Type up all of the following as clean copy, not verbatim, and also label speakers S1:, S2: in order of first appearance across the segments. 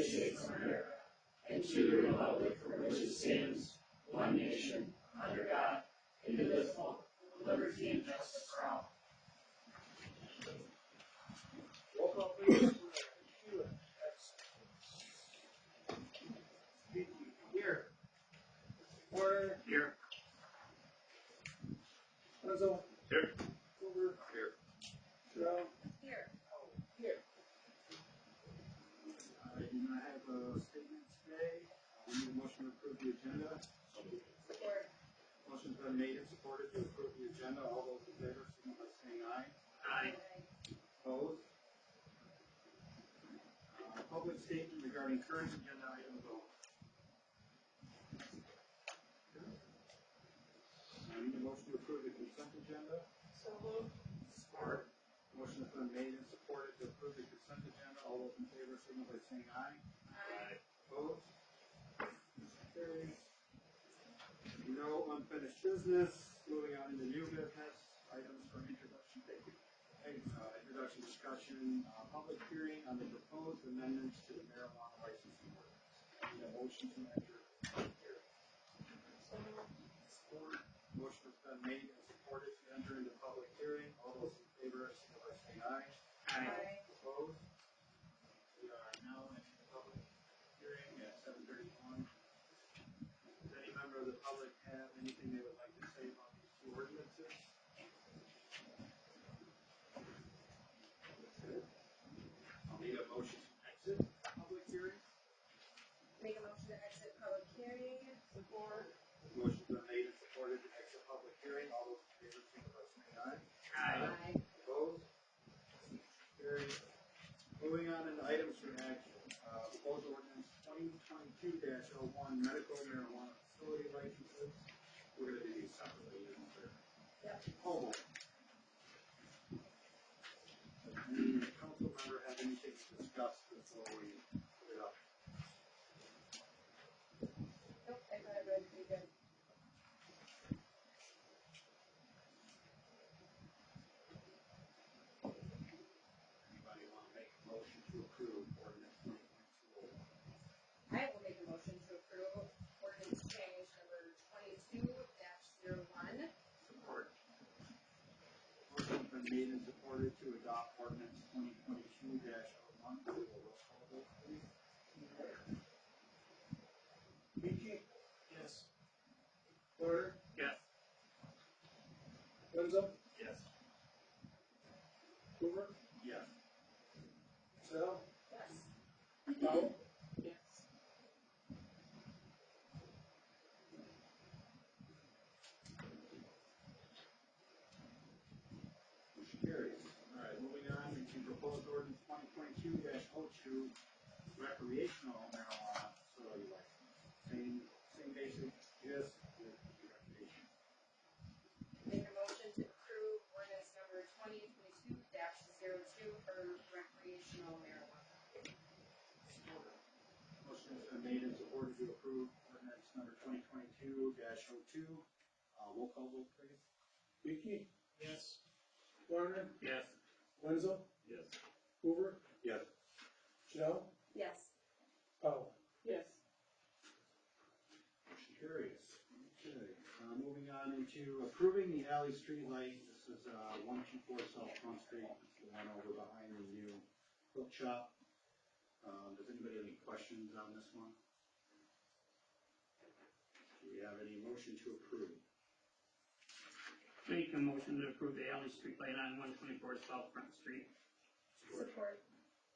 S1: States of America, and to the republic for which it stands, one nation, under God, indivisible, with liberty and justice for all.
S2: Roll call, please. Here. Warner.
S1: Here.
S2: Wenzel.
S1: Here.
S2: Hoover.
S1: Here.
S2: Stroh.
S3: Here.
S2: Here. I do not have a statement today. We need a motion to approve the agenda.
S3: Support.
S2: Motion's been made and supported to approve the agenda. All those in favor, signify by saying aye.
S1: Aye.
S2: Opposed? Public statement regarding current agenda items only. I need a motion to approve the consent agenda.
S3: So moved.
S2: Support. Motion has been made and supported to approve the consent agenda. All those in favor, signify by saying aye.
S3: Aye.
S2: Opposed? Carries. No unfinished business. Moving on into new business. Items for introduction. Introduction discussion. Public hearing on the proposed amendments to the marijuana licensing ordinance. I need a motion to enter public hearing.
S3: So moved.
S2: Support. Motion has been made and supported to enter into public hearing. All those in favor, signify by saying aye.
S3: Aye.
S2: Opposed? We are now in public hearing at 7:31. Does any member of the public have anything they would like to say about these two ordinances? I'll need a motion to exit public hearing.
S3: Make a motion to exit public hearing. Support.
S2: Motion's been made and supported to exit public hearing. All those in favor, signify by saying aye.
S3: Aye.
S2: Opposed? Carried. Moving on into items for action. Proposed ordinance 2022-01 medical marijuana facility licenses. We're going to do these separately.
S3: Yep.
S2: Home. Any council member have anything to discuss before we put it up?
S3: Nope, I thought I read it pretty good.
S2: Anybody want to make a motion to approve ordinance 2022-01?
S3: I will make a motion to approve ordinance change number 22-01.
S2: Support. Motion's been made and supported to adopt ordinance 2022-01. Roll call vote, please. Michi? Yes. Porter?
S1: Yes.
S2: Wenzel?
S1: Yes.
S2: Hoover? Yes. Sell?
S3: Yes.
S2: Powell?
S3: Yes.
S2: Motion carries. All right, moving on to proposed ordinance 2022-02 recreational marijuana facility license. Same basic gist with the recreation.
S3: Make a motion to approve ordinance number 2022-02 for recreational marijuana.
S2: Motion has been made and supported to approve ordinance number 2022-02. Roll call vote, please.
S4: Michi?
S1: Yes.
S4: Warner?
S1: Yes.
S4: Wenzel?
S1: Yes.
S4: Hoover?
S2: Yes.
S4: Shell?
S3: Yes.
S4: Powell?
S3: Yes.
S2: Motion carries. Okay. Moving on into approving the alley street light. This is 124 South Front Street. It's the one over behind the new book shop. Does anybody have any questions on this one? Do we have any motion to approve?
S1: Make a motion to approve the alley street light on 124 South Front Street.
S3: Support.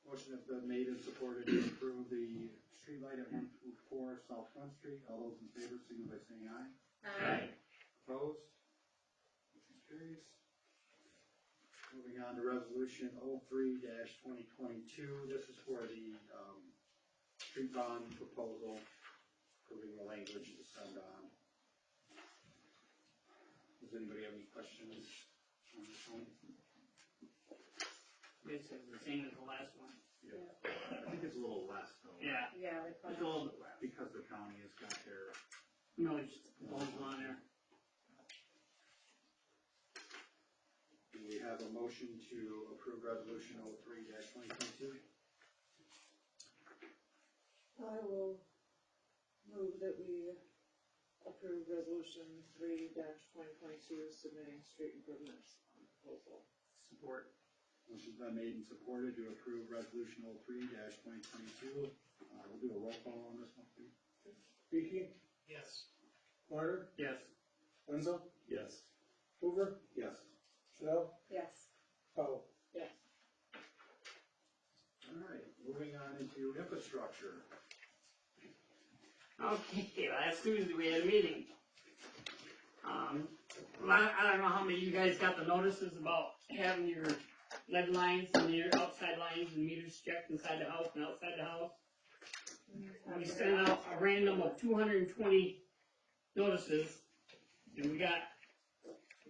S2: Motion has been made and supported to approve the street light at 124 South Front Street. All those in favor, signify by saying aye.
S3: Aye.
S2: Opposed? Motion carries. Moving on to resolution 03-2022. This is for the street bond proposal, approving the language to send on. Does anybody have any questions on this one?
S1: This is the same as the last one.
S2: Yeah. I think it's a little less though.
S1: Yeah.
S3: Yeah.
S1: It's a little bit less.
S2: Because the county has got their
S1: Millage proposal on there.
S2: Do we have a motion to approve resolution 03-2022?
S5: I will move that we approve resolution 3-2022, submitting street improvements on proposal.
S2: Support. Motion's been made and supported to approve resolution 03-2022. We'll do a roll call on this one, please.
S4: Vicky,
S1: Yes.
S4: Marner,
S2: Yes.
S4: Wenzel,
S1: Yes.
S4: Hoover,
S2: Yes.
S3: Yes.
S4: Powell.
S5: Yes.
S2: All right, moving on into infrastructure.
S6: Okay, last Tuesday we had a meeting. I don't know how many of you guys got the notices about having your lead lines and your outside lines and meters checked inside the house and outside the house. We sent out a random of 220 notices, and we got,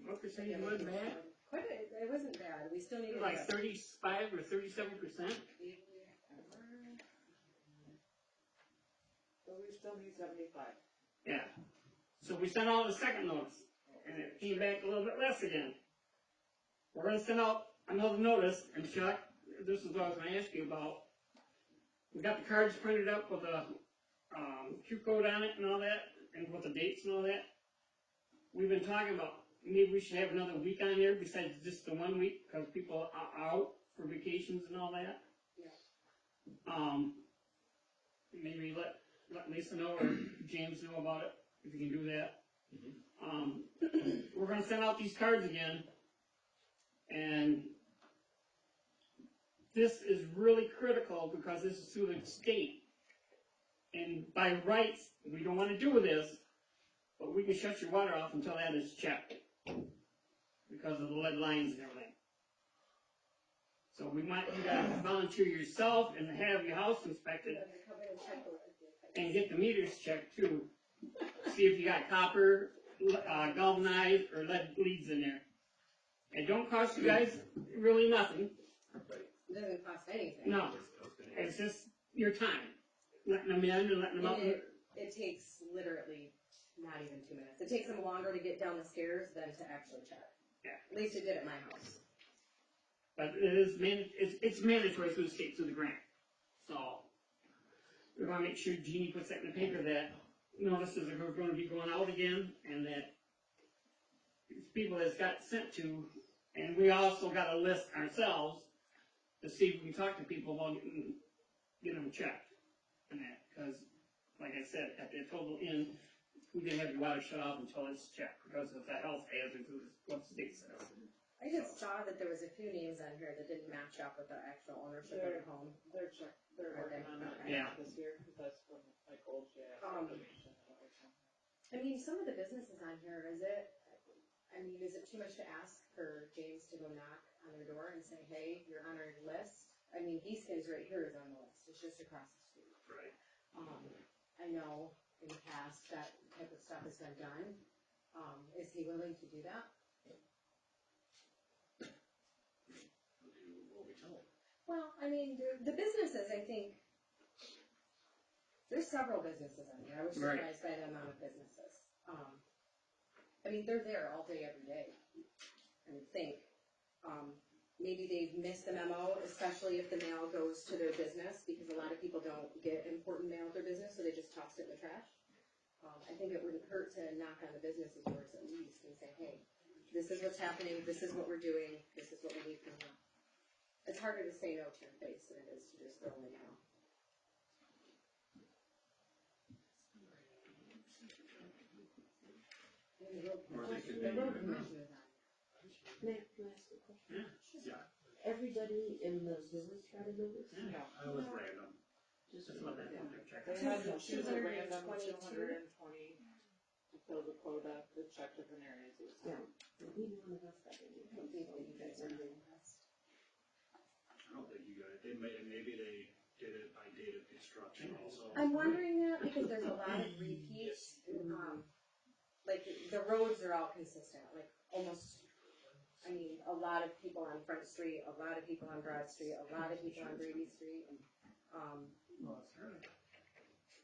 S6: what percentage was bad?
S3: Quite a, it wasn't bad, we still needed.
S6: Like 35 or 37%.
S5: So we still need 75.
S6: Yeah. So we sent out a second notice, and it came back a little bit less again. We're gonna send out another notice, and Chuck, this is what I was gonna ask you about. We got the cards printed up with a, Q code on it and all that, and with the dates and all that. We've been talking about, maybe we should have another week on here besides just the 1 week, because people are out for vacations and all that.
S3: Yeah.
S6: Maybe let Lisa know or James know about it, if you can do that. We're gonna send out these cards again, and this is really critical because this is through the state. And by rights, we don't wanna do this, but we can shut your water off until that is checked. Because of the lead lines and everything. So we want you guys to volunteer yourself and have your house inspected and get the meters checked too. See if you got copper, galvanized, or lead leads in there. It don't cost you guys really nothing.
S3: It doesn't cost anything.
S6: No, it's just your time. Letting them in and letting them out.
S3: It takes literally not even 2 minutes. It takes them longer to get down the stairs than to actually check.
S6: Yeah.
S3: At least it did at my house.
S6: But it is it's mandatory through the state, through the grant. So, we wanna make sure Jeannie puts that in the paper that notices are gonna be going out again, and that it's people that's got sent to, and we also got a list ourselves to see if we can talk to people about getting them checked. And that, cause, like I said, at the total end, we can have your water shut off until it's checked, because of the health hazards of what the state says.
S3: I just saw that there was a few names on here that didn't match up with the actual ownership of the home.
S5: They're working on it
S6: Yeah.
S5: this year, because that's when, like, old jail
S3: Um,
S5: information and everything.
S3: I mean, some of the businesses on here, is it too much to ask for James to go knock on their door and say, hey, you're on our list? I mean, Geeskin's right here is on the list, it's just across the street.
S2: Right.
S3: I know in the past that type of stuff has been done. Is he willing to do that?
S2: What we told.
S3: Well, I mean, the businesses, I think, there's several businesses on here. I was
S6: Right.
S3: surprised by the amount of businesses. I mean, they're there all day, every day. I would think. Maybe they've missed the memo, especially if the mail goes to their business, because a lot of people don't get important mail at their business, so they just toss it in the trash. I think it wouldn't hurt to knock on the business's doors at least and say, hey, this is what's happening, this is what we're doing, this is what we need from you. It's harder to say no to your face than it is to just throw in the mail.
S2: Or they could
S3: The road
S2: be-
S3: commissioner is on.
S7: Can I ask a question?
S2: Yeah,
S7: Everybody in the business got a notice?
S6: Yeah.
S2: that was random.
S6: Just let that one check.
S5: They had to choose a
S3: 222.
S5: random 220 to fill the quota to check different areas.
S7: Yeah. Neither one of us got any.
S3: I think that you guys are on the list.
S2: I don't think you got it. Maybe they did it by date of construction also.
S3: I'm wondering that because there's a lot of repeats. Like the roads are all consistent, like almost, I mean, a lot of people on Front Street, a lot of people on Broad Street, a lot of people on Brady Street.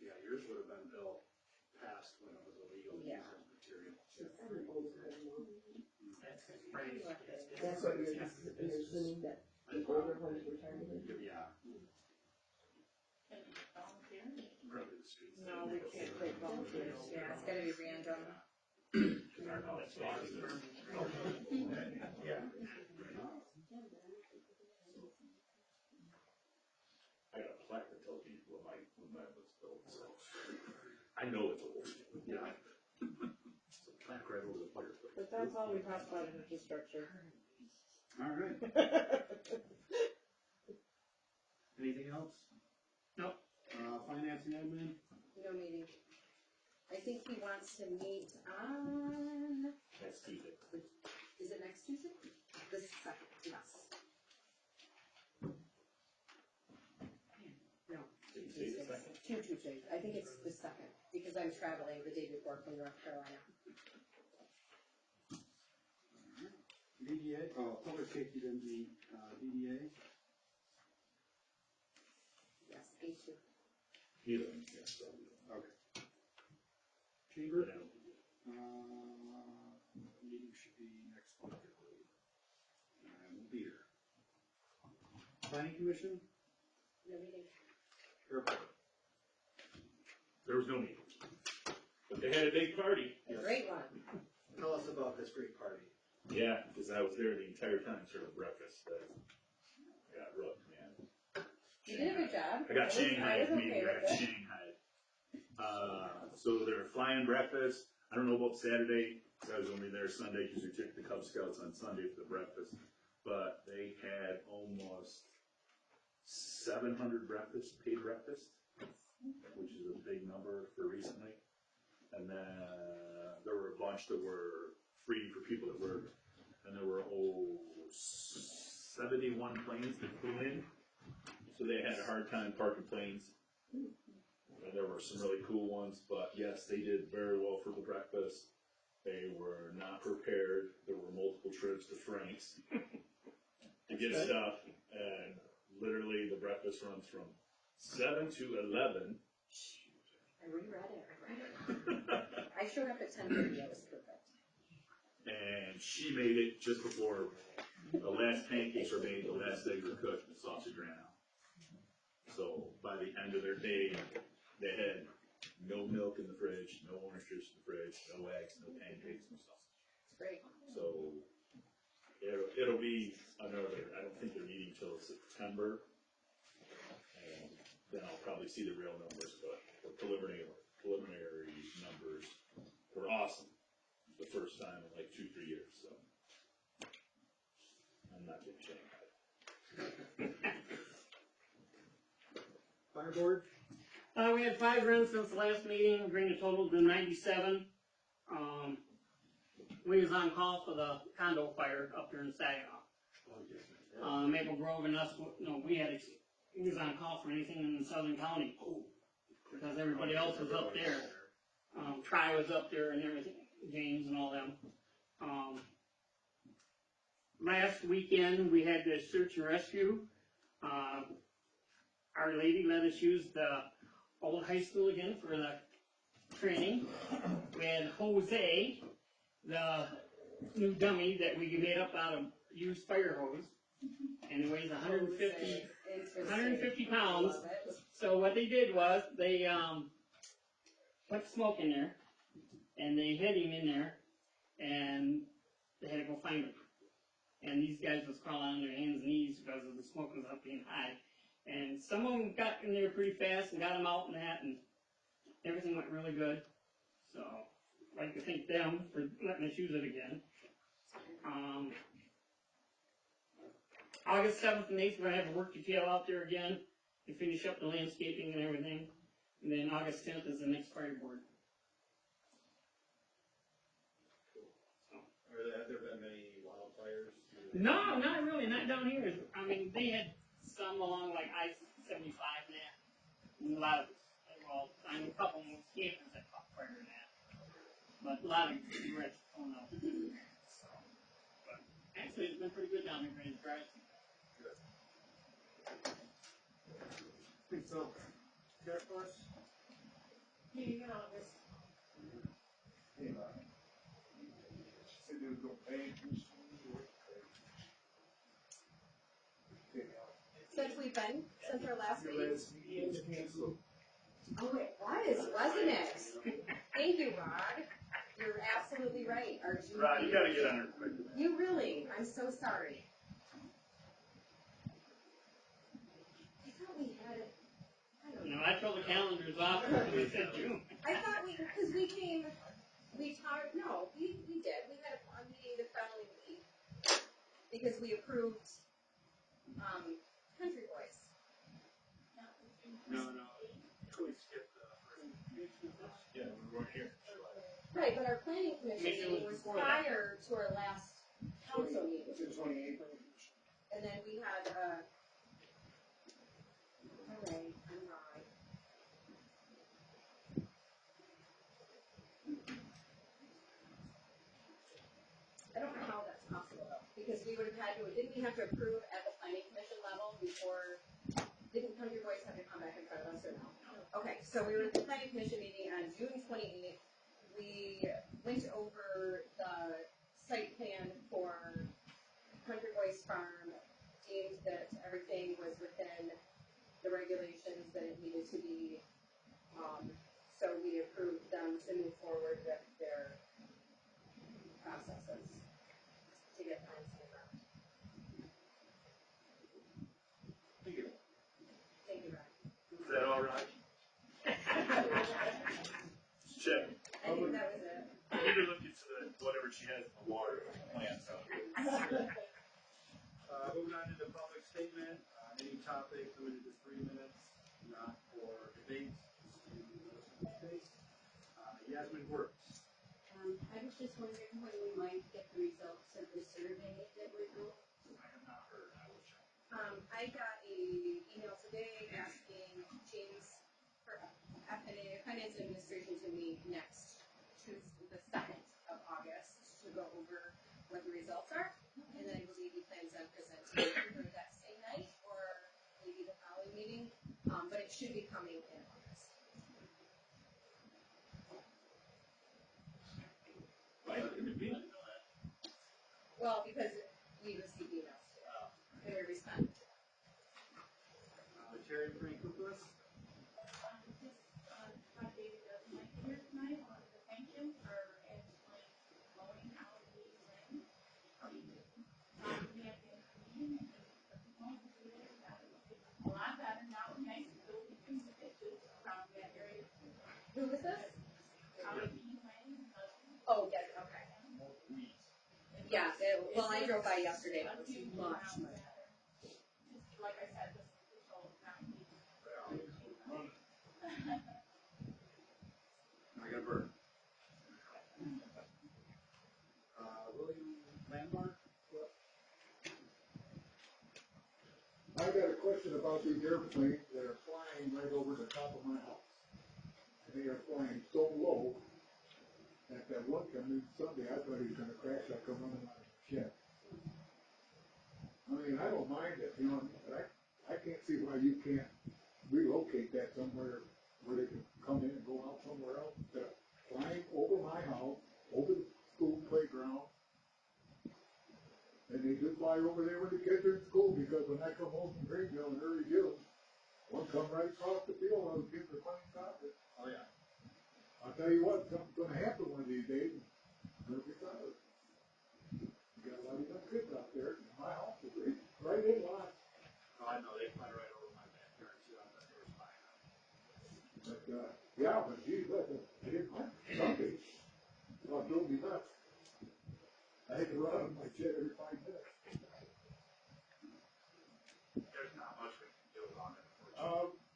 S2: Yeah, yours would have been built past when it was illegal to use
S3: Yeah.
S2: those materials.
S7: I don't know what's going on.
S6: That's right.
S7: That's what you're assuming that the older homes were targeted?
S2: Yeah.
S3: syndrome.
S1: Our house is- Yeah. I got a plaque that tells you when that was built, so. I know it's old. Yeah. It's a plaque right over the fireplace.
S5: But that's all we talk about in infrastructure.
S2: All right. Anything else?
S6: No.
S2: Finance and admin?
S3: No meeting. I think he wants to meet on,
S1: Next Tuesday.
S3: is it next Tuesday? The second, yes. No,
S1: Did you say the second?
S3: two Tuesdays. I think it's the second, because I'm traveling the day before from North Carolina.
S2: DDA, public safety didn't meet, DDA.
S3: Yes, A2.
S1: Neither. Yes, so.
S2: Okay. Chamber,
S1: Yeah.
S2: meeting should be next week, I believe. I won't be here. Planning commission,
S3: No meeting.
S2: airport.
S1: There was no meeting. But they had a big party.
S3: A great one.
S2: Tell us about this great party.
S1: Yeah, because I was there the entire time serving breakfast. I got rooked, man.
S3: You did a good job.
S1: I got Shanghai
S3: was
S1: meeting
S3: okay
S1: right.
S3: with it.
S1: Shanghai. So they're flying breakfast. I don't know about Saturday, because I was only there Sunday because we took the Cub Scouts on Sunday for the breakfast. But they had almost 700 paid breakfast, which is a big number for recently. And then there were a bunch that were free for people that worked. And there were 71 planes that flew in. So they had a hard time parking planes. And there were some really cool ones, but yes, they did very well for the breakfast. They were not prepared. There were multiple trips to Frank's to get stuff. And literally the breakfast runs from 7 to 11.
S3: I reread it. I showed up at 10:30. That was perfect.
S1: And she made it just before the last pancakes were made, the last eggs were cooked, and the sausage ran out. So by the end of their day, they had no milk in the fridge, no orange juice in the fridge, no eggs, no pancakes, no sausage.
S3: It's great.
S1: So it'll be another, I don't think they're meeting till September. And then I'll probably see the real numbers, but the preliminary numbers were awesome. The first time in like 2-3 years, so I'm not getting Shanghai.
S2: Fire board,
S6: We had 5 runs since the last meeting, bringing the total to 97. We was on call for the condo fire up there in Saginaw. Maple Grove and us, we was on call for anything in Southern County. Because everybody else was up there. Tri was up there and everything, James and all them. Last weekend, we had the search and rescue. Our Lady let us use the old high school again for the training. We had Jose, the new dummy that we made up out of used fire hose. And it weighs 150 pounds.
S3: Love it.
S6: So what they did was, they put smoke in there, and they hid him in there, and they had to go find him. And these guys was crawling on their hands and knees because of the smoke was up being high. And some of them got in there pretty fast and got him out and that, and everything went really good. So, I'd like to thank them for letting us use it again. August 7th and 8th, we're going to have a work detail out there again to finish up the landscaping and everything. And then August 10th is the next fire board.
S2: have there been many wildfires?
S6: No, not really, not down here. I mean, they had some along like I-75 and that. And a lot of, well, I know a couple of campers that caught fire in that. But a lot of rich, oh no. So, but actually, it's been pretty good down here during the dry season.
S2: Think so. Sheriff Force?
S3: Meeting in August. Since our last meeting. Oh, it was, wasn't it? Thank you, Rod. You're absolutely right, our June.
S1: Rod, you gotta get on her quick.
S3: You really, I'm so sorry. I thought we had it, I don't
S6: You
S3: know.
S6: know, I told the calendars off when they said June.
S3: I thought because we talked, no, we did, we had a meeting the following week. Because we approved, Country Boys.
S2: No. We skipped the first.
S1: Yeah, we weren't here.
S3: Right, but our planning commission
S6: Maybe it was
S3: meeting was
S6: before that.
S3: prior to our last council meeting.
S4: It's in 28th.
S3: And then we had, alright, I'm wrong. I don't know how that's possible though, because we would have had to, didn't we have to approve at the planning commission level before, didn't Country Boys have to come back in front of us or no? Okay, so we were at the planning commission meeting on June 28th. We went over the site plan for Country Boys Farm, deemed that everything was within the regulations that it needed to be. So we approved them to move forward with their processes to get plans in the ground.
S1: Thank you.
S3: Thank you, Ryan.
S1: Is that all right? Just check.
S3: I think that was it.
S1: Let her look into the, whatever she has in the water plants out there.
S2: Moving on to the public statement, any topic limited to 3 minutes, not for debate. Yasmin Works.
S7: I was just wondering when we might get the results of the survey that we do.
S2: I have not heard, I will check.
S3: I got a email today asking James for FNA, Finance Administration, to meet next Tuesday, the 2nd of August, to go over what the results are. And then I believe he plans on presenting either that same night or maybe the following meeting. But it should be coming in August.
S1: Right, we didn't know that.
S3: Well, because we received emails today, and we responded to them.
S2: Terry Frank Lucas.
S8: David doesn't like to hear tonight, I wanted to thank him for actually blowing out the land. We have been clean and the point is that it's a lot better now, it's nice to build things with ditches around that area.
S3: Who was this?
S8: County Bean Lane,
S3: Oh, yes, okay. Yeah, well, I drove by yesterday, and it was much, much better.
S8: just like I said, this whole county.
S2: I got Bert. William Landmark.
S9: I got a question about these airplanes that are flying right over the top of my house. And they are flying so low that one coming Sunday, I thought he was gonna crash, I come running out of the shed. I mean, I don't mind it, you know, but I can't see why you can't relocate that somewhere where they can come in and go out somewhere else instead of flying over my house, over the school playground. And they just fly over there when the kids are in school, because when I come home from Greenville and Erie Hills, one come right across the field while the kids are playing soccer.
S2: Oh, yeah.
S9: I'll tell you what, something's gonna happen one of these days, and they'll be tired. You got a lot of young kids out there, and my house is right in line.
S2: Oh, I know, they fly right over my backyard too, I thought they were flying out.
S9: But, yeah, but geez, listen, I didn't mind Sundays. Well, it drove me nuts. I had to run out of my shed every 5 minutes.
S2: There's not much we can do on it.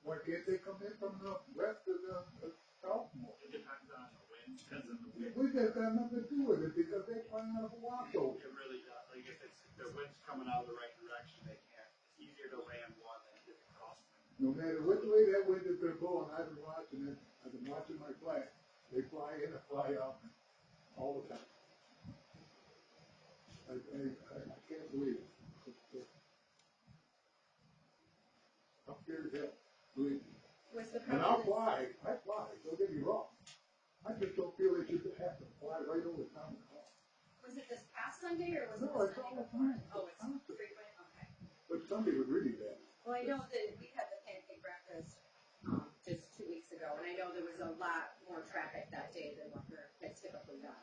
S9: Why can't they come in from the west or the south?
S2: It depends on the wind.
S1: Depends on the wind.
S9: We just got nothing to do with it, because they fly out of a washoe.
S2: It really does. Like if the wind's coming out of the right direction, they can't. It's easier to land one than get across.
S9: No matter which way that wind is they're blowing, I've been watching it. I've been watching my flag. They fly in and fly out all the time. I can't believe it. I'm scared as hell, believe me.
S3: Was the
S9: And I'll
S3: president,
S9: fly, I fly, don't get me wrong. I just don't feel they should have to fly right over the top of the house.
S3: was it this past Sunday, or was it
S9: No,
S3: the
S9: it's
S3: Sunday
S9: all the
S3: before?
S9: time.
S3: Oh, it's frequent, okay.
S9: But Sunday was really bad.
S3: Well, I know that we had the pancake breakfast, just 2 weeks ago, and I know there was a lot more traffic that day than what there has typically done.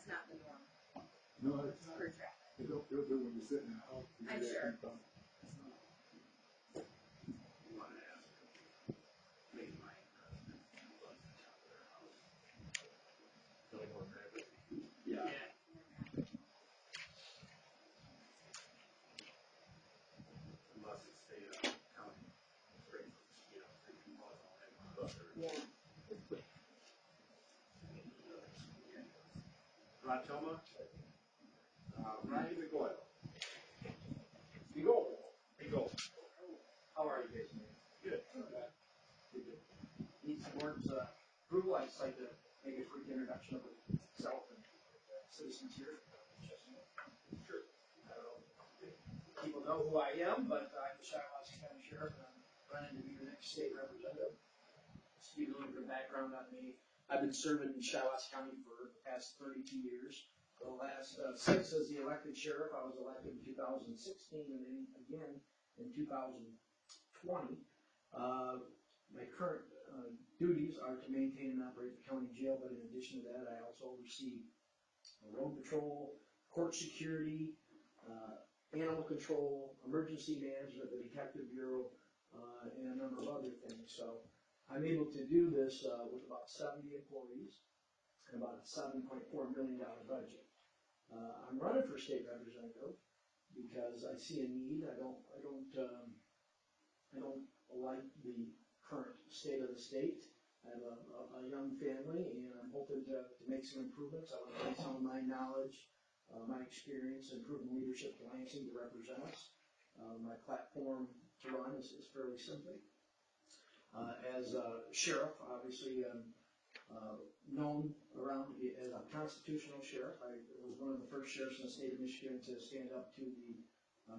S3: that's not the norm
S9: No, it's not.
S3: for traffic.
S9: You don't feel good when you're sitting in the house. You
S3: I'm
S9: do that
S3: sure.
S9: sometimes.
S1: You wanna ask them, make mine president, bus the top of their house. No more privacy. Yeah. Unless it's state county, straight, you know, they can pause all that, but.
S2: Rod Toma. Ryan McGoyle. Beagle. Beagle. How are you guys? Good. Need some board approval. I'd just like to make a quick introduction of myself and citizens here. Sure. I don't know. People know who I am, but I'm the Shiawassee County Sheriff, and I'm running to be your next state representative. Just to give you a little bit of background on me, I've been serving in Shiawassee County for the past 32 years. The last 6 as the elected sheriff. I was elected in 2016 and then again in 2020. My current duties are to maintain and operate the county jail, but in addition to that, I also oversee road patrol, court security, animal control, emergency management, the detective bureau, and a number of other things. So I'm able to do this with about 70 employees and about a $7.4 million budget. I'm running for state representative because I see a need. I don't like the current state of the state. I have a young family, and I'm hoping to make some improvements. I want to bring some of my knowledge, my experience, and proven leadership to Lansing to represent us. My platform to run is fairly simple. As a sheriff, obviously, known around as a constitutional sheriff. I was one of the first sheriffs in the state of Michigan to stand up to the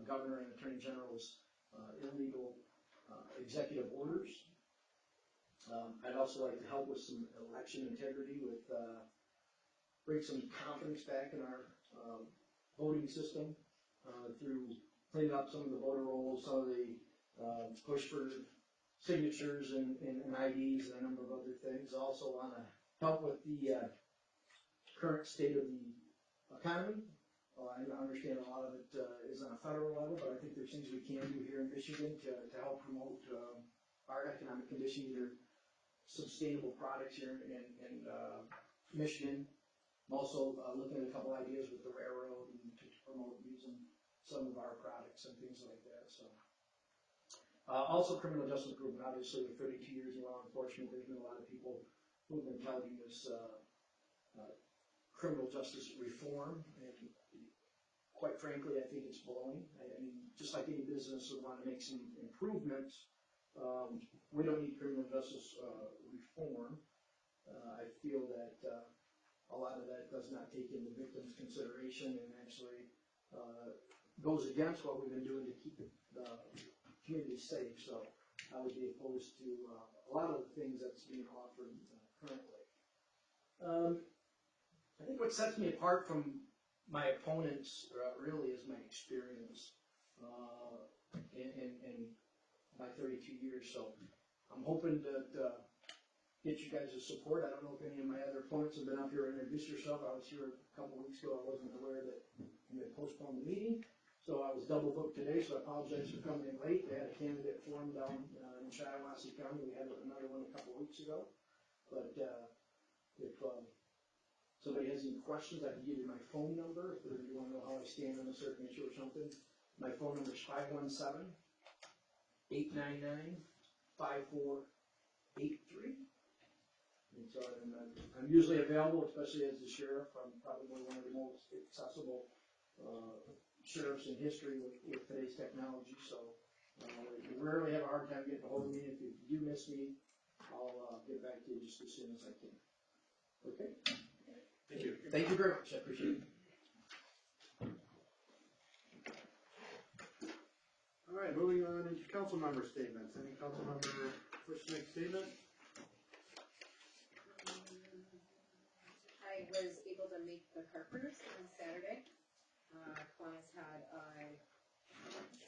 S2: governor and attorney general's illegal executive orders. I'd also like to help with some election integrity, with bring some confidence back in our voting system through cleaning up some of the voter rolls, some of the push for signatures and IDs and a number of other things. Also want to help with the current state of the economy. I understand a lot of it is on a federal level, but I think there's things we can do here in Michigan to help promote our economic condition, either sustainable products here in Michigan. I'm also looking at a couple ideas with the railroad and to promote using some of our products and things like that. So, also criminal justice improvement. Obviously, with 32 years in law enforcement, there's been a lot of people who've been touting this criminal justice reform, and quite frankly, I think it's blowing. I mean, just like any business would want to make some improvements, we don't need criminal justice reform. I feel that a lot of that does not take into victims' consideration and actually goes against what we've been doing to keep the community safe. So I would be opposed to a lot of the things that's being offered currently. I think what sets me apart from my opponents really is my experience in my 32 years. So I'm hoping that get you guys' support. I don't know if any of my other opponents have been up here and introduced yourself. I was here a couple weeks ago. I wasn't aware that you had postponed the meeting. So I was double booked today, so I apologize for coming in late. They had a candidate forum down in Shiawassee County. We had another one a couple weeks ago. But if somebody has any questions, I can give you my phone number if you want to know how I stand on a certain issue or something. My phone number is 517-899-5483. And so I'm usually available, especially as the sheriff. I'm probably one of the most accessible sheriffs in history with today's technology. So you rarely have a hard time getting a hold of me. If you do miss me, I'll get back to you just as soon as I can. Okay?
S1: Thank you.
S2: Thank you very much. I appreciate it.
S4: All right, moving on into council member statements. Any council member wish to make a statement?
S3: I was able to make the Carpers on Saturday. Clients had a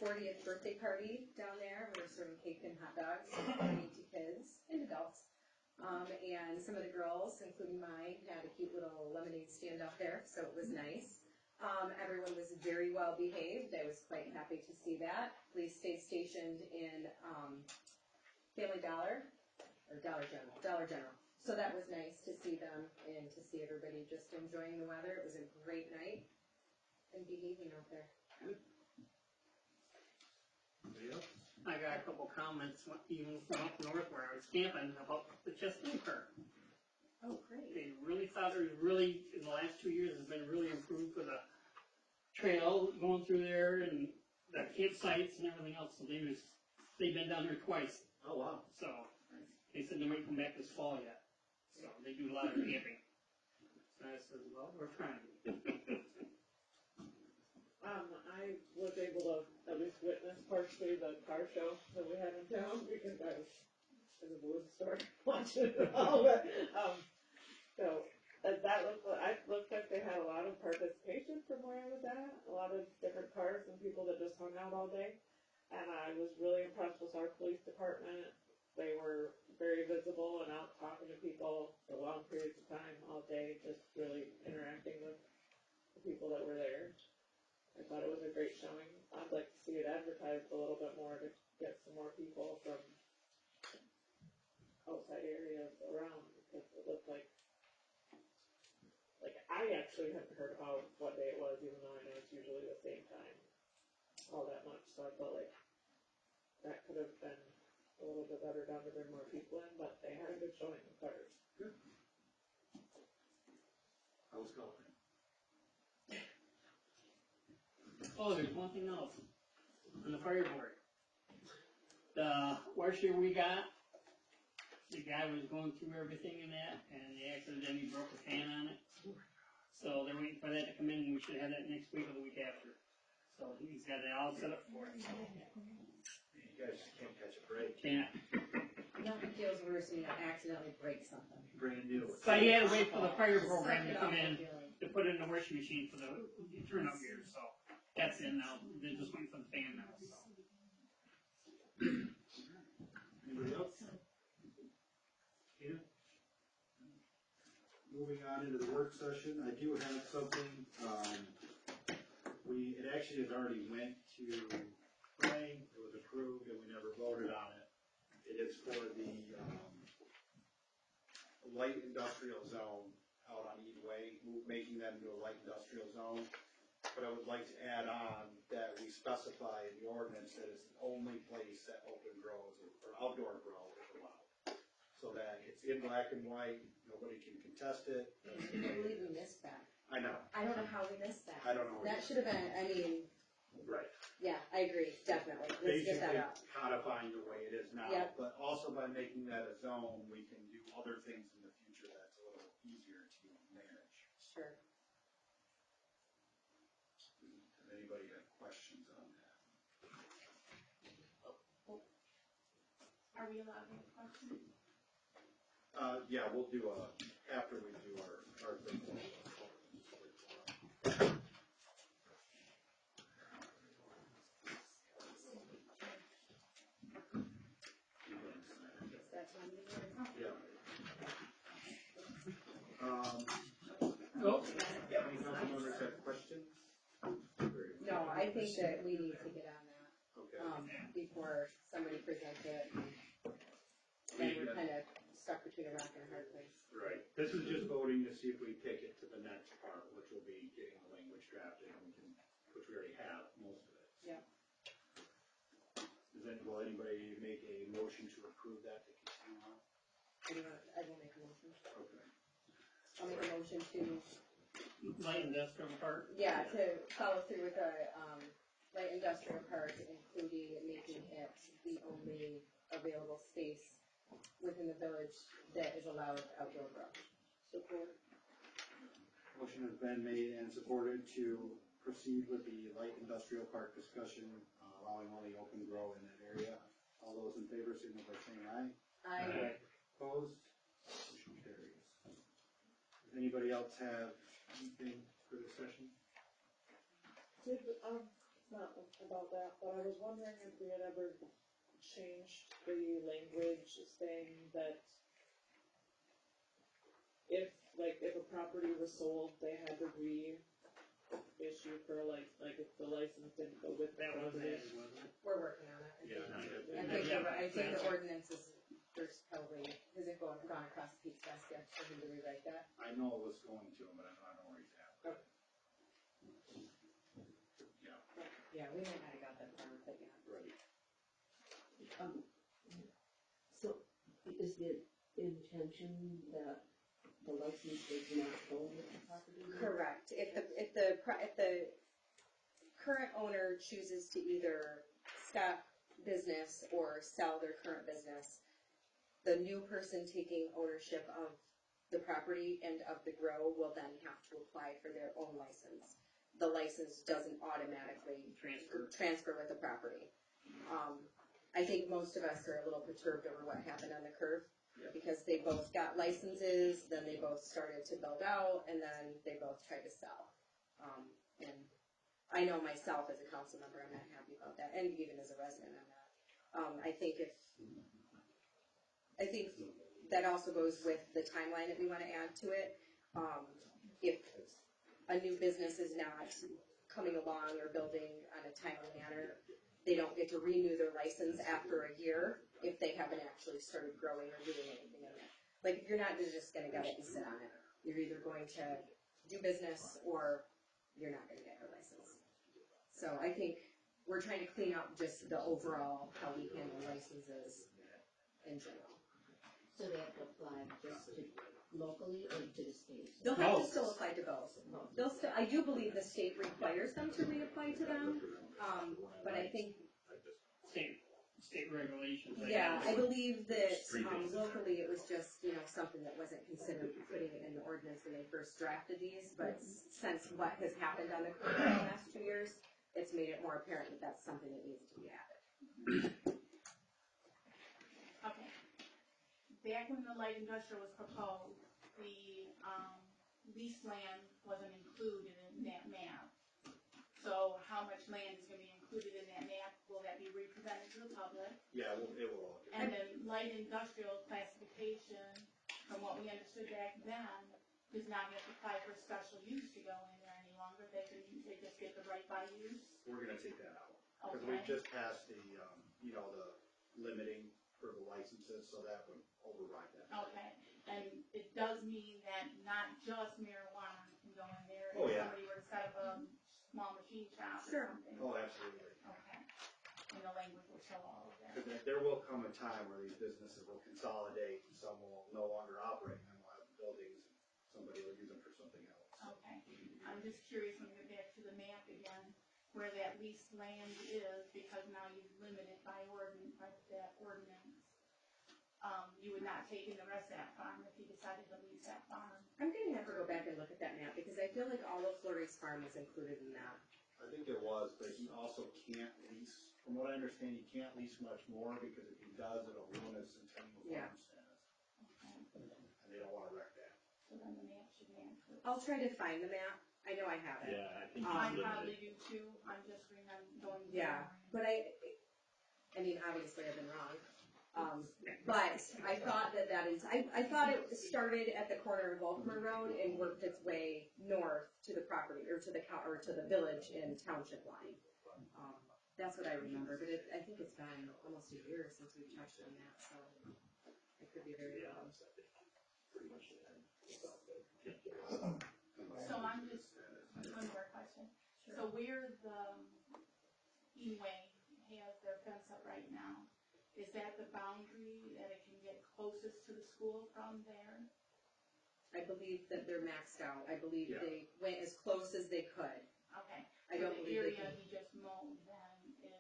S3: 40th birthday party down there. We were serving cake and hot dogs to kids and adults. And some of the girls, including mine, had a cute little lemonade stand out there, so it was nice. Everyone was very well behaved. I was quite happy to see that. Police stayed stationed in Family Dollar, or Dollar General. So that was nice to see them and to see everybody just enjoying the weather. It was a great night and behaving out there.
S4: Anybody else?
S6: I got a couple comments, even from up north where I was camping, about the Chestnut Park.
S3: Oh, great.
S6: They really thought it was really, in the last 2 years, has been really improved for the trail going through there and the campsites and everything else. So they've been down there twice.
S4: Oh, wow.
S6: So they said they might come back this fall yet. So they do a lot of camping. So I said, well, we're trying.
S5: I was able to at least witness partially the car show that we had in town because I was in the wood store watching it all. But, so that looked like they had a lot of participation from where I was at. A lot of different cars and people that just hung out all day. And I was really impressed with our police department. They were very visible and out talking to people for long periods of time all day, just really interacting with the people that were there. I thought it was a great showing. I'd like to see it advertised a little bit more to get some more people from outside areas around because it looked like I actually hadn't heard about what day it was, even though I know it's usually the same time all that much. So I felt like that could have been a little bit better done to bring more people in, but they had a good showing of cars.
S4: Good. I was going.
S6: Oh, there's one thing else. On the fire board. The washer we got, the guy was going through everything in that, and he accidentally broke a fan on it. So they're waiting for that to come in, and we should have that next week or the week after. So he's got it all set up for it.
S4: You guys just can't catch a break.
S6: Can't.
S3: Nothing feels worse than you accidentally break something.
S4: Brand new.
S6: So he had to wait for the fire program to
S3: Suck it
S6: come
S3: up
S6: in
S3: feeling.
S6: to put it in the washing machine for the turnout gear, so that's in now. They're just waiting for the fan now, so.
S4: Anybody else? Tina? Moving on into the work session, I do have something, it actually has already went to planning, it was approved, and we never voted on it. It is for the, light industrial zone out on Eden Way, making that into a light industrial zone. But I would like to add on that we specify in the ordinance that it's the only place that open grow or outdoor grow is allowed. So that it's in black and white, nobody can contest it.
S3: I can't believe we missed that.
S4: I know.
S3: I don't know how we missed that.
S4: I don't know.
S3: That should have been, I mean,
S4: Right.
S3: yeah, I agree, definitely. Let's get that
S4: Basically
S3: up.
S4: codifying the way it is now.
S3: Yep.
S4: But also by making that a zone, we can do other things in the future that's a little easier to manage.
S3: Sure.
S4: Does anybody have questions on that?
S8: Are we allowed to have questions?
S4: Yeah, we'll do after we do our thing.
S3: It's that time of year.
S4: Yeah.
S6: Oh,
S4: Any council members have questions?
S3: No, I think that we need to get on that,
S4: Okay.
S3: before somebody presents it. Then we're kind of stuck between a rock and a hard place.
S4: Right. This is just voting to see if we take it to the next part, which will be getting the language drafted, and which we already have most of it.
S3: Yeah.
S4: Will anybody make a motion to approve that to continue on?
S3: I will make a motion.
S4: Okay.
S3: I'll make a motion to,
S6: light industrial park.
S3: yeah, to follow through with the, light industrial park, including making it the only available space within the village that is allowed outdoor grow.
S5: Support.
S4: Motion has been made and supported to proceed with the light industrial park discussion, allowing only open grow in that area. All those in favor, signal by saying aye.
S3: I,
S4: Opposed? Motion carries. Does anybody else have anything for this session?
S5: Did, not about that, but I was wondering if we had ever changed the language saying that, if a property was sold, they had to reissue for if the license didn't go with the
S6: That wasn't
S5: property.
S6: added, wasn't it?
S3: We're working on it.
S1: Yeah, not yet.
S3: I think the ordinance is, there's probably, has it gone across Pete's desk yet for him to rewrite that?
S4: I know it was going to, but I don't know where he's at. Yeah.
S3: Yeah, we might not have got that far with it yet.
S4: Right.
S10: So is the intention that the license does not go with the property?
S3: Correct. If the current owner chooses to either stop business or sell their current business, the new person taking ownership of the property and of the grow will then have to apply for their own license. The license doesn't automatically transfer with the property. I think most of us are a little perturbed over what happened on the curve, because they both got licenses, then they both started to build out, and then they both tried to sell. And I know myself as a council member, I'm not happy about that, and even as a resident, I'm not. I think that also goes with the timeline that we want to add to it. If a new business is not coming along or building on a timely manner, they don't get to renew their license after a year if they haven't actually started growing or doing anything in it. Like, if you're not just gonna get it and sit on it, you're either going to do business or you're not gonna get your license. So I think we're trying to clean up just the overall, how we handle licenses in general.
S10: So they have to apply just to locally or to the state?
S3: They'll have to still apply to both. I do believe the state requires them to reapply to them, but I think.
S6: State regulations.
S3: Yeah, I believe that, locally it was just, something that wasn't considered putting it in the ordinance when they first drafted these, but since what has happened on the curve in the last 2 years, it's made it more apparent that that's something that needs to be added.
S8: Okay. Back when the light industrial was proposed, the, leased land wasn't included in that map. So how much land is gonna be included in that map? Will that be represented to the public?
S4: Yeah, it will.
S8: And then light industrial classification, from what we understood back then, does not have to apply for special use to go in there any longer. They just get the right by use.
S4: We're gonna take that out. Because we
S8: Okay.
S4: just passed the limiting for the licenses, so that would override that.
S8: Okay, and it does mean that not just marijuana can go in there.
S4: Oh, yeah.
S8: If somebody were to set up a small machine shop or
S3: Sure.
S8: something.
S4: Oh, absolutely.
S8: Okay, and the language will show all of that.
S4: Because there will come a time where these businesses will consolidate, and some will no longer operate, and will have buildings, and somebody will use them for something else.
S8: Okay, I'm just curious when we get back to the map again, where that leased land is, because now you've limited by ordinance, by that ordinance. You would not take in the rest of that farm if you decided to lease that farm.
S3: I'm gonna have to go back and look at that map, because I feel like all of Flurry's farm was included in that.
S4: I think it was, but he also can't lease, from what I understand, he can't lease much more, because if he does, it'll ruin his centennial
S3: Yeah.
S4: farm status.
S8: Okay,
S4: And they don't wanna wreck that.
S8: so then the map should match.
S3: I'll try to find the map. I know I have it.
S1: Yeah, I think
S8: I
S1: he's
S8: probably
S1: limited.
S8: do too, I'm just remembering going.
S3: Yeah, but I mean, obviously I've been wrong. But I thought I thought it started at the corner of Volkmer Road and worked its way north to the property, or to the village and township line. That's what I remember, but I think it's been almost a year since we've touched on that, so I could be very wrong.
S8: So I'm just, one more question. So where the E-Way has their fence up right now, is that the boundary that it can get closest to the school from there?
S3: I believe that they're maxed out. I believe
S1: Yeah.
S3: they went as close as they could.
S8: Okay.
S3: I don't
S8: So the
S3: believe they
S8: area
S3: can.
S8: he just mowed then is,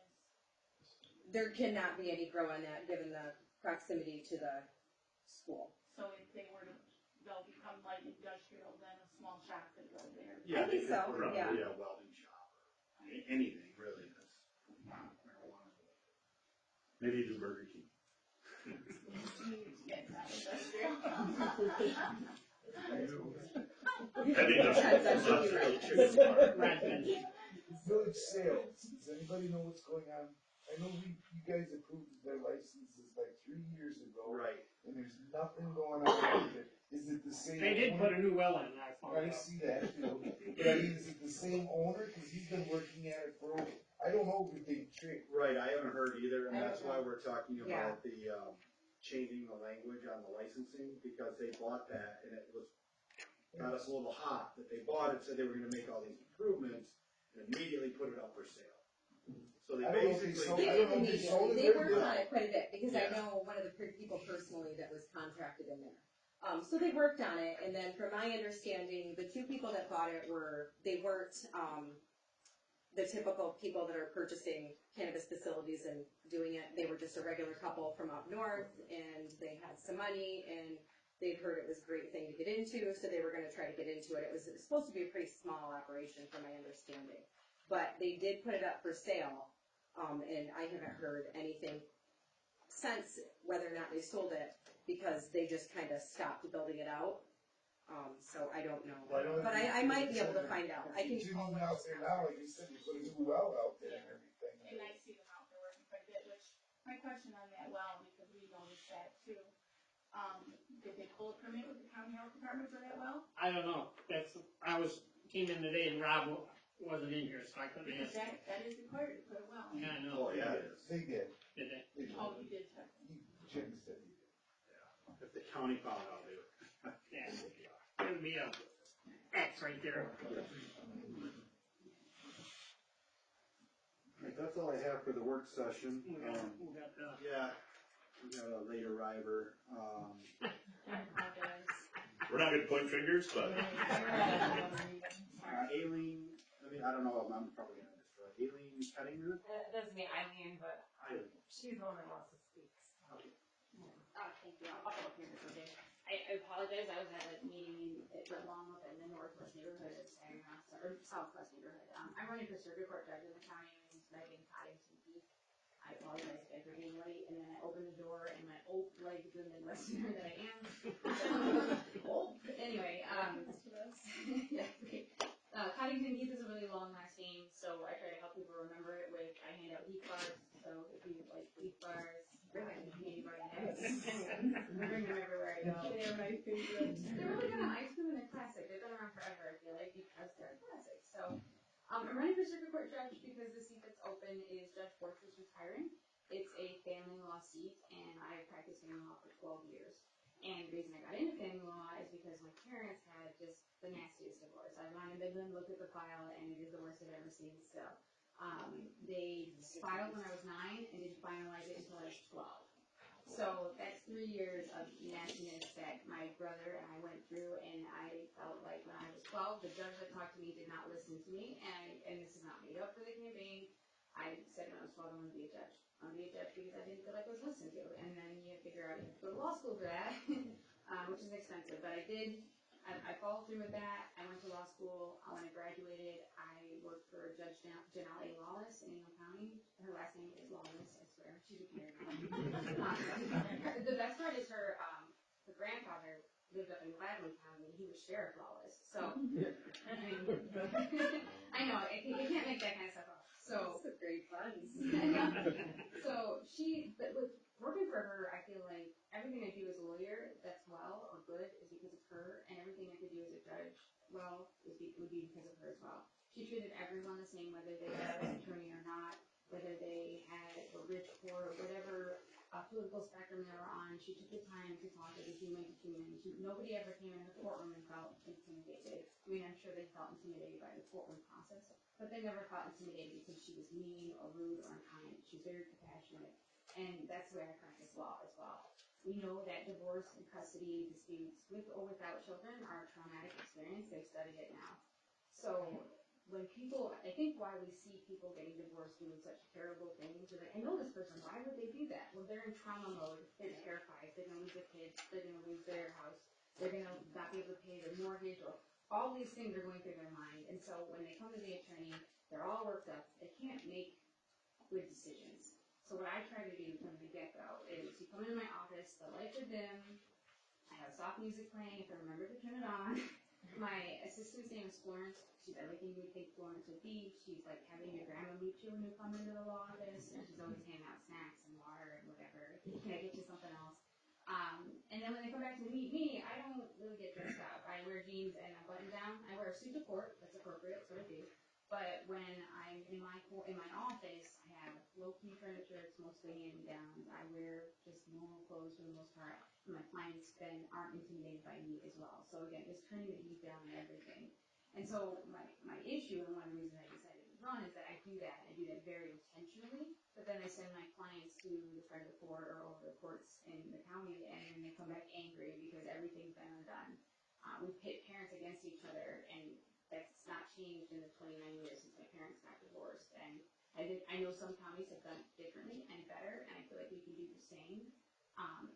S3: There cannot be any grow on that, given the proximity to the school.
S8: so if they were to, they'll become light industrial, then a small shop could go there.
S4: Yeah,
S3: think so,
S4: probably
S3: yeah.
S4: a welding shop, or anything, really, that's marijuana.
S1: Maybe do Burger King.
S8: It's not industrial.
S1: Heavy industrial.
S11: Village sales, does anybody know what's going on? I know you guys approved their licenses like 3 years ago.
S4: Right.
S11: And there's nothing going on with it. Is it the same?
S6: They did put a new well in, I found
S11: I
S6: out.
S11: see that too. But I mean, is it the same owner? Cause he's been working at it for, I don't know everything straight.
S4: Right, I haven't heard either, and
S3: I
S4: that's
S3: don't
S4: why
S3: know.
S4: we're talking
S3: Yeah.
S4: about the, changing the language on the licensing, because they bought that, and it was, got us a little hot, that they bought it, said they were gonna make all these improvements, and immediately put it up for sale. So they
S11: I don't know if they
S4: basically.
S11: sold-
S3: They
S11: I
S3: did
S11: don't know if they sold
S3: immediately,
S11: it
S3: they
S11: or
S3: worked
S11: not.
S3: on it quite a bit, because I
S4: Yeah.
S3: know one of the people personally that was contracted in there. So they worked on it, and then from my understanding, the two people that bought it they weren't, the typical people that are purchasing cannabis facilities and doing it. They were just a regular couple from up north, and they had some money, and they'd heard it was a great thing to get into, so they were gonna try to get into it. It was supposed to be a pretty small operation from my understanding. But they did put it up for sale, and I haven't heard anything since whether or not they sold it, because they just kinda stopped building it out. So I don't know,
S11: Well, I don't
S3: but
S11: think
S3: I might be able to
S11: it's-
S3: find out. I can
S11: It's
S3: call
S11: even
S3: them.
S11: out there now, like you said, you put a new well out there and everything.
S8: And I see them out there working quite a bit, which, my question on that well, because we noticed that too, did they pull a permit with the county health department for that well?
S6: I don't know, came in today and Rob wasn't in here, so I couldn't
S8: Because
S6: ask.
S8: that is required to put a well.
S6: Yeah, I know.
S4: Oh, yeah, it is.
S11: They did.
S6: Did they?
S11: They did.
S8: Oh, you did check.
S11: Jim said he did.
S4: If the county found out, they would.
S6: Yeah. There would be a X right there.
S4: Alright, that's all I have for the work session.
S6: We got,
S4: Yeah, we got a late arriver,
S8: I apologize.
S1: We're not gonna point fingers, but
S4: Aileen, I don't know, I'm probably gonna destroy, Aileen Pettinger?
S12: That's me, Eileen, but
S4: Eileen.
S12: she's the one that wants to speak.
S4: Okay.
S12: Thank you. I'll come up here for a day. I apologize. I was at a meeting at Longwood in the northwest neighborhood of Saginaw, or southwest neighborhood. I'm running for circuit court judge in the county. My name's Megan Coddington Heath. I apologize again for being late, and then I opened the door and went, oh, like the Midwesterner that I am. Oh, anyway, yeah, great. Coddington Heath is a really long last name, so I try to help people remember it with, I hand out Heath bars, so if you like Heath bars, bring them to anybody next. I bring them everywhere I go.
S5: They're my favorite.
S12: They're really good on ice cream and they're classic. They've been around forever, I feel like, because they're classic. So, I'm running for circuit court judge because the seat that's open is Judge Borchers retiring. It's a family law seat, and I've practiced family law for 12 years. And the reason I got into family law is because my parents had just the nastiest divorce. I've gone to Midland, looked at the file, and it is the worst I've ever seen still. They filed when I was 9 and didn't finalize it until I was 12. So that's 3 years of nastiness that my brother and I went through, and I felt like when I was 12, the judge that talked to me did not listen to me, and this is not made up for the campaign. I said when I was 12, I want to be a judge. I want to be a judge because I didn't feel like I was listened to, and then you figure out you have to go to law school for that, which is expensive, but I did. I followed through with that. I went to law school. When I graduated, I worked for Judge Janelle A. Lawless in Ingham County. Her last name is Lawless, I swear. She's a the best part is her grandfather lived up in Gladwin County, and he was Sheriff Lawless. So, I know, you can't make that kind of stuff up. So,
S3: That's great fun.
S12: so but with working for her, I feel like everything I do as a lawyer that's well or good is because of her, and everything I could do as a judge well would be because of her as well. She treated everyone the same, whether they were an attorney or not, whether they were rich, poor, whatever political spectrum they were on. She took the time to talk as a human to human. Nobody ever came in the courtroom and felt intimidated. I mean, I'm sure they felt intimidated by the courtroom process, but they never felt intimidated because she was mean or rude or unkind. She's very compassionate, and that's the way I practice law as well. We know that divorce and custody disputes with or without children are a traumatic experience. They've studied it now. So when people, I think why we see people getting divorced doing such terrible things, they're like, I know this person, why would they do that? Well, they're in trauma mode, they're terrified, they're gonna lose their kids, they're gonna lose their house, they're gonna not be able to pay their mortgage, or all these things are going through their mind. And so when they come to the attorney, they're all worked up, they can't make good decisions. So what I try to do from the get-go is you come into my office, the lights are dim, I have soft music playing if I remember to turn it on. My assistant's name is Florence. She's everything you would think Florence would be. She's like having your grandma meet you when you come into the law office, and she's always handing out snacks and water and whatever. Can I get you something else? And then when they come back to meet me, I don't really get dressed up. I wear jeans and a button down. I wear a suit to court. That's appropriate, so I do. But when I'm in my office, I have low-key furniture. It's mostly hand-me-downs. I wear just normal clothes for the most part. And my clients then aren't intimidated by me as well. So again, it's turning the heat down and everything. And so my issue, and one of the reasons I decided to run, is that I do that. I do that very intentionally. But then I send my clients to the federal court or over the courts in the county, and then they come back angry because everything's been undone. We pit parents against each other, and that's not changed in the 29 years since my parents got divorced. And I know some counties have done it differently and better, and I feel like we can do the same.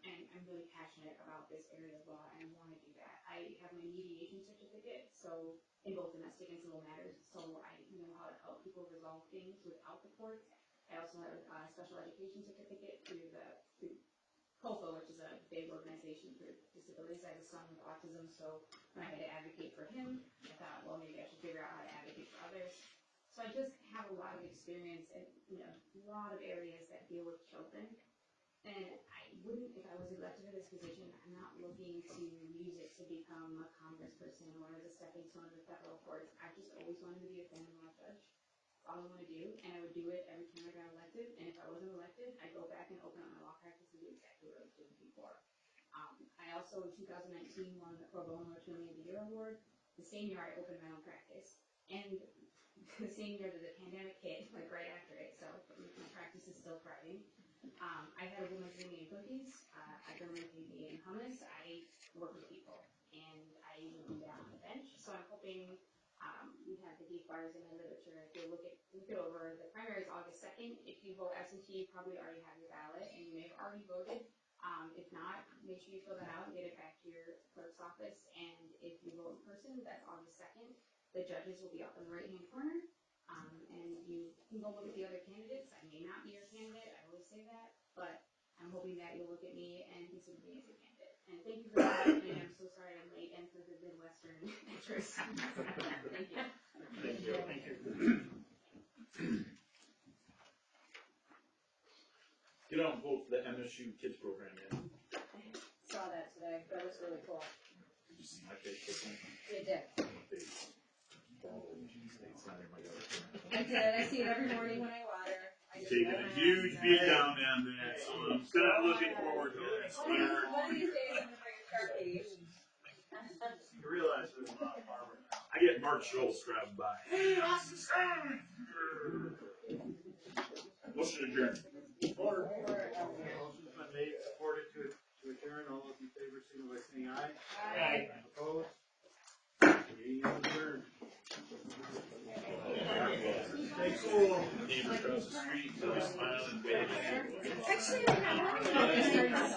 S12: And I'm really passionate about this area of law, and I want to do that. I have my mediation certificate, so in both domestic and civil matters, so I know how to help people resolve things without the courts. I also have a special education certificate through COFA, which is a big organization for disabilities. I have a son with autism, so when I had to advocate for him, I thought, well, maybe I should figure out how to advocate for others. So I just have a lot of experience in a lot of areas that deal with children. And I wouldn't, if I was elected to this position, I'm not looking to use it to become a congressperson or as a stepping stone to the federal courts. I just always wanted to be a family law judge. All I want to do, and I would do it every time I got elected. And if I wasn't elected, I'd go back and open up my law practice and do exactly what I was doing before. I also, in 2019, won the Pro Bono Attorney of the Year award. The same year I opened my own practice, and the same year that the pandemic hit, like right after it. So my practice is still thriving. I had a woman's Indian cookies. I run my baby in hummus. I work with people, and I even do that on the bench. So I'm hoping. We have the beef bars in the literature. If you look it over, the primary is August 2nd. If you vote absentee, you probably already have your ballot, and you may have already voted. If not, make sure you fill that out and get it back to your clerk's office. And if you vote in person, that's August 2nd. The judges will be up in the right-hand corner, and you can go look at the other candidates. I may not be your candidate. I always say that, but I'm hoping that you'll look at me and consider me as a candidate. And thank you for having me. I'm so sorry I'm late and for the Midwestern interest. Thank you.
S1: Thank you.
S6: Thank you.
S1: Get out and vote for the MSU Kids program, man.
S3: Saw that today. That was really cool.
S1: Did you see my face?
S3: It did.
S1: I
S3: did. I see it every morning when I water.
S1: Taking a huge beat down on that, so I'm kind of looking forward to it.
S3: One of these days I'm going to bring a Sharpie.
S1: You realize there's a lot of farmers. I get Mark Schultz driving by. Hey, Austin Stein! Motion adjourned.
S2: Motion's been made, supported to adjourn. All those in favor, signal by saying aye.
S6: Aye.
S2: Opposed? Meeting is adjourned.
S1: Thanks, cool. Neighbor across the street, so he's smiling, waving.
S3: Actually, I'm not.